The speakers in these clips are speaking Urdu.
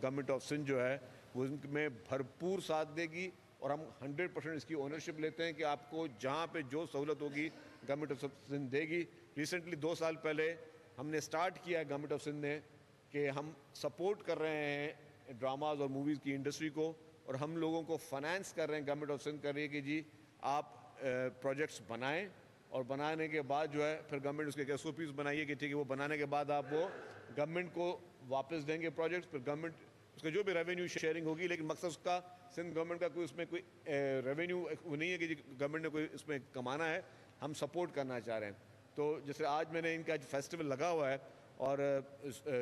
گورنمنٹ آف سندھ جو ہے وہ ان میں بھرپور ساتھ دے گی، اور ہم 100% اس کی اونرشپ لیتے ہیں کہ آپ کو جہاں پہ جو سہولت ہوگی گورنمنٹ آف سندھ دے گی۔ ریسنٹلی 2 سال پہلے ہم نے سٹارٹ کیا ہے گورنمنٹ آف سندھ نے کہ ہم سپورٹ کر رہے ہیں ڈراماز اور موویز کی انڈسٹری کو، اور ہم لوگوں کو فنانس کر رہے ہیں، گورنمنٹ آف سندھ کر رہی ہے کہ جی آپ پروجیکٹس بنائیں، اور بنانے کے بعد جو ہے پھر گورنمنٹ اس کے ایس او پیز بنائیے کہ ٹھیک ہے وہ بنانے کے بعد آپ وہ گورنمنٹ کو واپس دیں گے پروجیکٹس، پھر گورنمنٹ اس کا جو بھی ریونیو شیئرنگ ہوگی، لیکن مقصد اس کا سندھ گورنمنٹ کا کوئی اس میں کوئی ریونیو وہ نہیں ہے کہ گورنمنٹ نے کوئی اس میں کمانا ہے، ہم سپورٹ کرنا چاہ رہے ہیں۔ تو جیسے آج میں نے ان کا فیسٹیول لگا ہوا ہے اور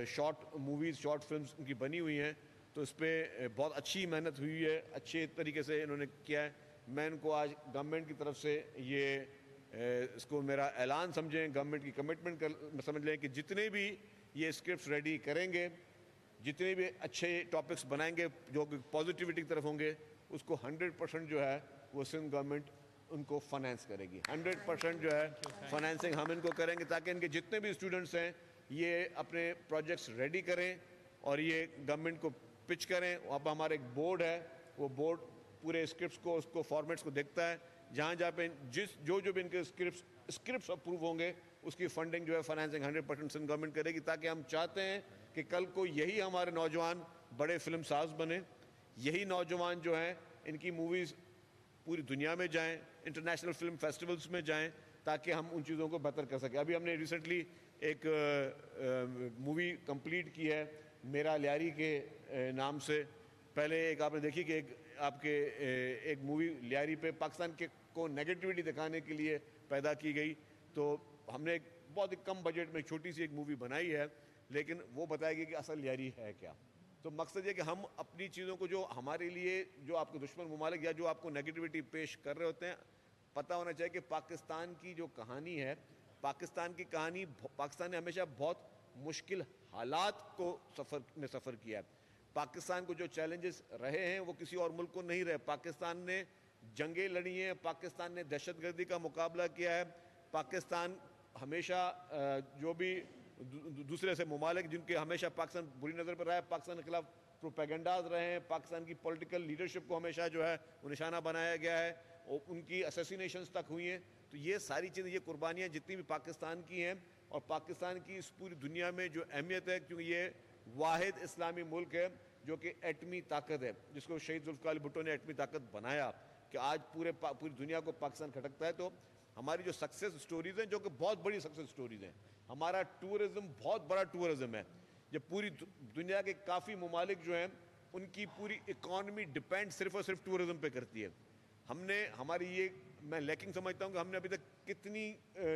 شارٹ موویز شارٹ فلمز ان کی بنی ہوئی ہیں، تو اس پہ بہت اچھی محنت ہوئی ہے، اچھے طریقے سے انہوں نے کیا ہے۔ میں ان کو آج گورنمنٹ کی طرف سے یہ اس کو میرا اعلان سمجھیں، گورنمنٹ کی کمٹمنٹ سمجھ لیں کہ جتنے بھی یہ اسکرپٹس ریڈی کریں گے، جتنے بھی اچھے ٹاپکس بنائیں گے جو کہ پازیٹیوٹی کی طرف ہوں گے، اس کو 100% جو ہے وہ سندھ گورنمنٹ ان کو فنانس کرے گی۔ 100% جو ہے فنانسنگ ہم ان کو کریں گے تاکہ ان کے جتنے بھی اسٹوڈنٹس ہیں یہ اپنے پروجیکٹس ریڈی کریں اور یہ گورنمنٹ کو پچ کریں۔ اب ہمارا ایک بورڈ ہے، وہ بورڈ پورے اسکرپٹس کو اس کو فارمیٹس کو دیکھتا ہے، جہاں پہ جو بھی ان کے اسکرپٹس اپروو ہوں گے اس کی فنڈنگ جو ہے فنانسنگ 100% سندھ گورنمنٹ کرے گی، تاکہ ہم چاہتے ہیں کہ کل کو یہی ہمارے نوجوان بڑے فلم ساز بنے، یہی نوجوان جو ہیں ان کی موویز پوری دنیا میں جائیں، انٹرنیشنل فلم فیسٹیولز میں جائیں، تاکہ ہم ان چیزوں کو بہتر کر سکیں۔ ابھی ہم نے ریسنٹلی ایک مووی کمپلیٹ کی ہے میرا لیاری کے نام سے۔ پہلے ایک آپ نے دیکھی کہ آپ کے ایک مووی لیاری پہ پاکستان کے کو نیگیٹیوٹی دکھانے کے لیے پیدا کی گئی، تو ہم نے ایک بہت ہی کم بجٹ میں چھوٹی سی ایک مووی بنائی ہے، لیکن وہ بتائے گی کہ اصل لیاری ہے کیا۔ تو مقصد یہ کہ ہم اپنی چیزوں کو جو ہمارے لیے جو آپ کے دشمن ممالک یا جو آپ کو نیگیٹیوٹی پیش کر رہے ہوتے ہیں، پتہ ہونا چاہیے کہ پاکستان کی جو کہانی ہے، پاکستان کی کہانی، پاکستان نے ہمیشہ بہت مشکل حالات کو سفر کیا ہے۔ پاکستان کو جو چیلنجز رہے ہیں وہ کسی اور ملک کو نہیں رہے۔ پاکستان نے جنگیں لڑی ہیں، پاکستان نے دہشت گردی کا مقابلہ کیا ہے، پاکستان ہمیشہ جو بھی دوسرے سے ممالک جن کے ہمیشہ پاکستان بری نظر پر رہا ہے، پاکستان کے خلاف پروپیگنڈاز رہے ہیں، پاکستان کی پولیٹیکل لیڈرشپ کو ہمیشہ جو ہے وہ نشانہ بنایا گیا ہے، اور ان کی اسیسینیشنز تک ہوئی ہیں۔ تو یہ ساری چیزیں، یہ قربانیاں جتنی بھی پاکستان کی ہیں اور پاکستان کی اس پوری دنیا میں جو اہمیت ہے، کیونکہ یہ واحد اسلامی ملک ہے جو کہ ایٹمی طاقت ہے، جس کو شہید ذوالفقار علی بھٹو نے ایٹمی طاقت بنایا کہ آج پوری دنیا کو پاکستان کھٹکتا ہے۔ تو ہماری جو سکسیس سٹوریز ہیں، جو کہ بہت بڑی سکسیس سٹوریز ہیں، ہمارا ٹورزم بہت بڑا ٹورزم ہے، جب پوری دنیا کے کافی ممالک جو ہیں ان کی پوری اکانومی ڈیپینڈ صرف اور صرف ٹورزم پہ کرتی ہے۔ ہم نے ہماری یہ میں لیکنگ سمجھتا ہوں کہ ہم نے ابھی تک کتنی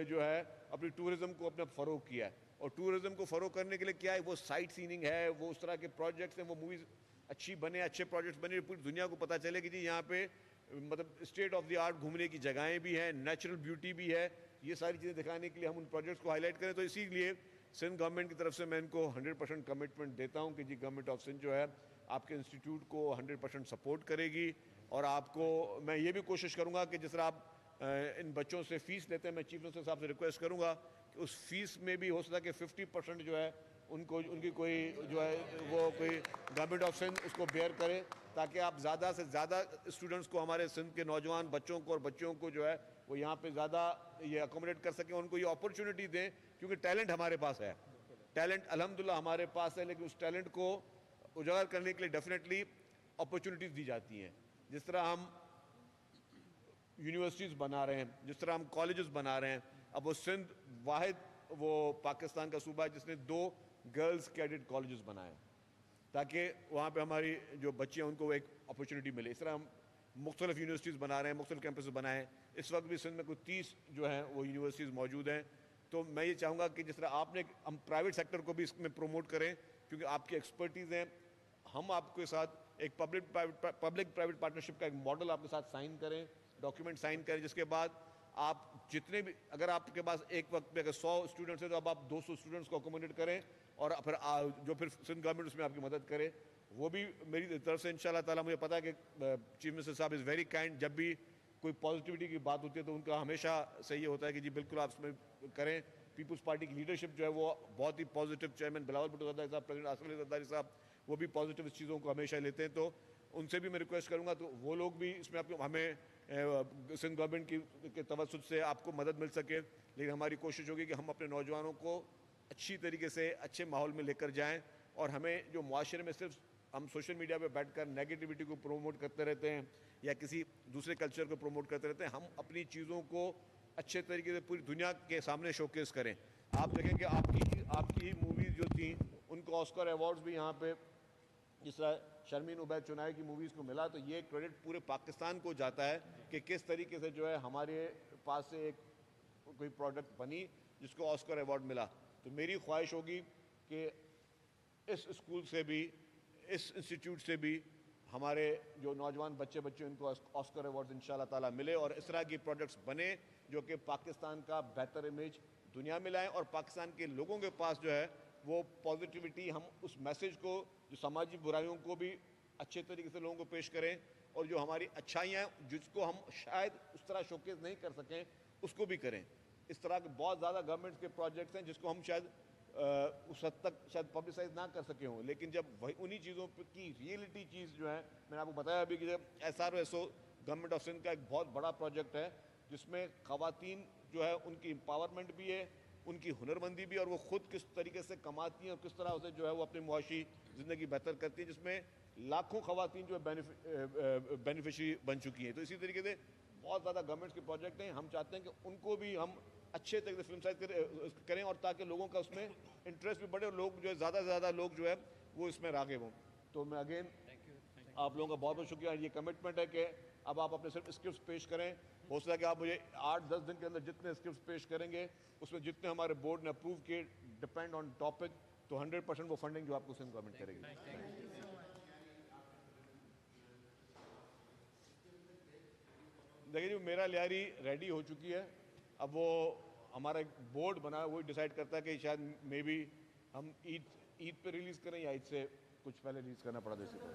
جو ہے اپنی ٹورزم کو اپنا فروغ کیا ہے، اور ٹورزم کو فروغ کرنے کے لیے کیا ہے، وہ سائٹ سیننگ ہے، وہ اس طرح کے پروجیکٹس ہیں، وہ موویز اچھی بنے، اچھے پروجیکٹس بنے، پوری دنیا کو پتہ چلے کہ جی یہاں پہ مطلب اسٹیٹ آف دی آرٹ گھومنے کی جگہیں بھی ہیں، نیچرل بیوٹی بھی ہے۔ یہ ساری چیزیں دکھانے کے لیے ہم ان پروجیکٹس کو ہائی لائٹ کریں۔ تو اسی لیے سندھ گورنمنٹ کی طرف سے میں ان کو 100% کمٹمنٹ دیتا ہوں کہ جی گورنمنٹ آف سندھ جو ہے آپ کے انسٹیٹیوٹ کو 100% سپورٹ کرے گی، اور آپ کو میں یہ بھی کوشش کروں گا کہ جس طرح آپ ان بچوں سے فیس لیتے ہیں، میں چیف منسٹر صاحب سے ریکویسٹ کروں گا کہ اس فیس میں بھی ہو سکتا ہے کہ 50% جو ہے ان کی کوئی جو ہے وہ کوئی گورنمنٹ آف سندھ اس کو بیئر کرے، تاکہ آپ زیادہ سے زیادہ اسٹوڈنٹس کو، ہمارے سندھ کے نوجوان بچوں کو اور بچیوں کو جو ہے وہ یہاں پہ زیادہ یہ اکوموڈیٹ کر سکیں، ان کو یہ اپرچونٹی دیں، کیونکہ ٹیلنٹ ہمارے پاس ہے، ٹیلنٹ الحمدللہ ہمارے پاس ہے، لیکن اس ٹیلنٹ کو اجاگر کرنے کے لیے ڈیفینیٹلی اپرچونٹیز دی جاتی ہیں۔ جس طرح ہم یونیورسٹیز بنا رہے ہیں، جس طرح ہم کالجز بنا رہے ہیں، اب وہ سندھ واحد وہ پاکستان کا صوبہ ہے جس نے 2 گرلز کیڈٹ کالجز بنائے تاکہ وہاں پہ ہماری جو بچے ہیں ان کو ایک اپرچونٹی ملے۔ اس طرح ہم مختلف یونیورسٹیز بنا رہے ہیں، مختلف کیمپسز بنائے ہیں، اس وقت بھی سندھ میں کوئی 30 جو ہیں وہ یونیورسٹیز موجود ہیں۔ تو میں یہ چاہوں گا کہ جس طرح آپ نے، ہم پرائیویٹ سیکٹر کو بھی اس میں پروموٹ کریں، کیونکہ آپ کی ایکسپرٹیز ہیں، ہم آپ کے ساتھ ایک پبلک پرائیویٹ پارٹنرشپ کا ایک ماڈل آپ کے ساتھ سائن کریں، ڈاکیومنٹ سائن کریں، جس کے بعد آپ جتنے بھی، اگر آپ کے پاس ایک وقت پہ اگر 100 اسٹوڈنٹس ہیں تو اب آپ 200 اسٹوڈنٹس کو اکوموڈیٹ کریں، اور پھر پھر سندھ گورنمنٹ اس میں آپ کی مدد کرے۔ وہ بھی میری طرف سے انشاءاللہ تعالیٰ، مجھے پتا ہے کہ چیف منسٹر صاحب از ویری کائنڈ، جب بھی کوئی پازیٹیوٹی کی بات ہوتی ہے تو ان کا ہمیشہ سے یہ ہوتا ہے کہ جی بالکل آپ اس میں کریں۔ پیپلز پارٹی کی لیڈرشپ جو ہے وہ بہت ہی پازیٹیو، چیئرمین بلاول بھٹو زرداری صاحب، پریزیڈنٹ آصف علی زرداری صاحب، وہ بھی پازیٹیو اس چیزوں کو ہمیشہ لیتے ہیں. تو ان سے بھی میں ریکویسٹ کروں گا تو وہ لوگ بھی اس میں ہمیں سندھ گورنمنٹ کے توسط سے آپ کو مدد مل سکے. لیکن ہماری کوشش ہوگی کہ ہم اپنے نوجوانوں کو اچھی طریقے سے اچھے ماحول میں لے کر جائیں, اور ہمیں جو معاشرے میں صرف ہم سوشل میڈیا پہ بیٹھ کر نیگیٹیوٹی کو پروموٹ کرتے رہتے ہیں یا کسی دوسرے کلچر کو پروموٹ کرتے رہتے ہیں, ہم اپنی چیزوں کو اچھے طریقے سے پوری دنیا کے سامنے شوکیس کریں. آپ دیکھیں کہ آپ کی موویز جو تھیں ان کو آسکر ایوارڈز بھی یہاں پہ جس طرح شرمین عبید چنائے کی موویز کو ملا, تو یہ کریڈٹ پورے پاکستان کو جاتا ہے کہ کس طریقے سے جو ہے ہمارے پاس سے ایک کوئی پروڈکٹ بنی جس کو آسکر ایوارڈ ملا. تو میری خواہش ہوگی کہ اس اسکول سے بھی, اس انسٹیٹیوٹ سے بھی ہمارے جو نوجوان بچے ان کو آسکر ایوارڈز انشاءاللہ تعالیٰ ملے, اور اس طرح کی پروڈکٹس بنے جو کہ پاکستان کا بہتر امیج دنیا میں لائیں, اور پاکستان کے لوگوں کے پاس جو ہے وہ پازیٹیوٹی, ہم اس میسیج کو جو سماجی برائیوں کو بھی اچھے طریقے سے لوگوں کو پیش کریں, اور جو ہماری اچھائیاں ہیں جس کو ہم شاید اس طرح شوکیس نہیں کر سکیں اس کو بھی کریں. اس طرح کے بہت زیادہ گورنمنٹ کے پروجیکٹس ہیں جس کو ہم شاید اس حد تک شاید پبلسائز نہ کر سکے ہوں, لیکن جب انہی چیزوں کی ریئلٹی چیز جو ہے, میں نے آپ کو بتایا ابھی کہ S R O S O government of Sindh کا ایک بہت بڑا پروجیکٹ ہے جس میں خواتین جو ہے ان کی امپاورمنٹ بھی ہے, ان کی ہنرمندی بھی, اور وہ خود کس طریقے سے کماتی ہیں اور کس طرح سے جو ہے وہ اپنی معاشی زندگی بہتر کرتی ہیں, جس میں لاکھوں خواتین جو ہے بینیفیشری بن چکی ہیں. تو اسی طریقے سے بہت زیادہ گورنمنٹ کے پروجیکٹ ہیں, ہم چاہتے ہیں کہ ان کو بھی ہم اچھے طریقے سے فلم سائز کریں, اور تاکہ لوگوں کا اس میں انٹرسٹ بھی بڑھے اور لوگ جو ہے زیادہ سے زیادہ لوگ جو ہے وہ اس میں راغب ہوں. تو میں اگین آپ لوگوں کا بہت بہت شکریہ. یہ کمٹمنٹ ہے کہ اب آپ اپنے صرف اسکرپٹس پیش کریں, ہو سکتا ہے کہ آپ مجھے 8-10 دن کے اندر جتنے اسکرپٹس پیش کریں گے اس میں جتنے ہمارے بورڈ نے اپروو کیے ڈپینڈ آن ٹاپک, تو 100% وہ فنڈنگ جو آپ کو سندھ گورنمنٹ کرے گی. دیکھیے جو میرا لیاری ریڈی ہو چکی ہے, اب وہ ہمارا ایک بورڈ بنا ہے, وہی ڈیسائیڈ کرتا ہے کہ شاید مے بی ہم عید پہ ریلیز کریں یا عید سے کچھ پہلے ریلیز کرنا پڑا دیسی کو.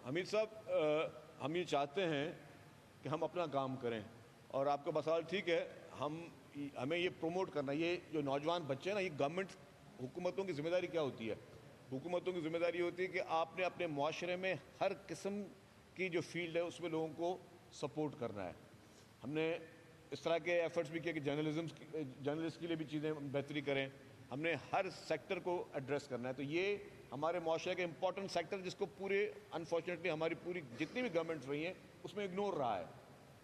حمید صاحب, ہم یہ چاہتے ہیں کہ ہم اپنا کام کریں, اور آپ کا مسئلہ ٹھیک ہے, ہمیں یہ پروموٹ کرنا, یہ جو نوجوان بچے ہیں نا, یہ گورنمنٹ حکومتوں کی ذمہ داری کیا ہوتی ہے؟ حکومتوں کی ذمہ داری ہوتی ہے کہ آپ نے اپنے معاشرے میں ہر قسم کی جو فیلڈ ہے اس میں لوگوں کو سپورٹ کرنا ہے. ہم نے اس طرح کے ایفرٹس بھی کیا کہ جرنلسٹ کے لیے بھی چیزیں بہتری کریں, ہم نے ہر سیکٹر کو ایڈریس کرنا ہے. تو یہ ہمارے معاشرے کا امپورٹنٹ سیکٹر جس کو پورے انفارچونیٹلی ہماری پوری جتنی بھی گورنمنٹس رہی ہیں اس میں اگنور رہا ہے,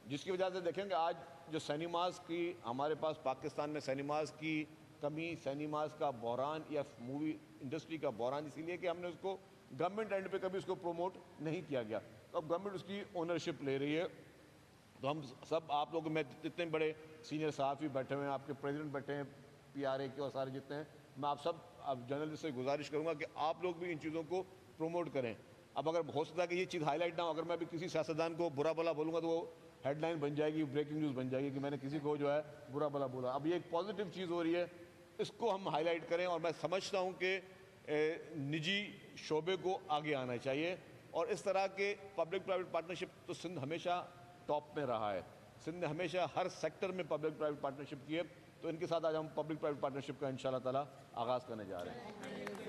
جس کی وجہ سے دیکھیں کہ آج جو سینیماز کی ہمارے پاس پاکستان میں سینیماز کی کمی, سینیماز کا بحران یا مووی انڈسٹری کا بحران اسی لیے کہ ہم نے اس کو گورنمنٹ اینڈ پہ کبھی اس کو پروموٹ نہیں کیا گیا. تو اب گورنمنٹ اس کی اونرشپ لے رہی ہے. تو ہم سب آپ لوگ میں جتنے بڑے سینئر صحافی بیٹھے ہوئے ہیں, آپ کے پریزیڈنٹ بیٹھے ہیں پی آر اے کے اور سارے جتنے ہیں, میں آپ سب جرنلسٹ سے گزارش کروں گا کہ آپ لوگ بھی ان چیزوں کو پروموٹ کریں. اب اگر ہو سکتا ہے کہ یہ چیز ہائی لائٹ نہ ہو, اگر میں بھی کسی سیاستدان کو برا بلا بولوں گا تو وہ ہیڈ لائن بن جائے گی, بریکنگ نیوز بن جائے گی کہ میں نے کسی کو جو ہے برا بلا بولا. اب یہ ایک پازیٹیو چیز ہو رہی ہے, اس کو ہم ہائی لائٹ کریں, اور میں سمجھتا ہوں کہ نجی شعبے کو آگے آنا چاہیے, اور اس طرح کے پبلک پرائیویٹ پارٹنرشپ تو سندھ ہمیشہ ٹاپ میں رہا ہے. سندھ نے ہمیشہ ہر سیکٹر میں پبلک پرائیویٹ پارٹنرشپ کی ہے, تو ان کے ساتھ آج ہم پبلک پرائیویٹ پارٹنرشپ کا انشاءاللہ تعالیٰ آغاز کرنے جا رہے ہیں.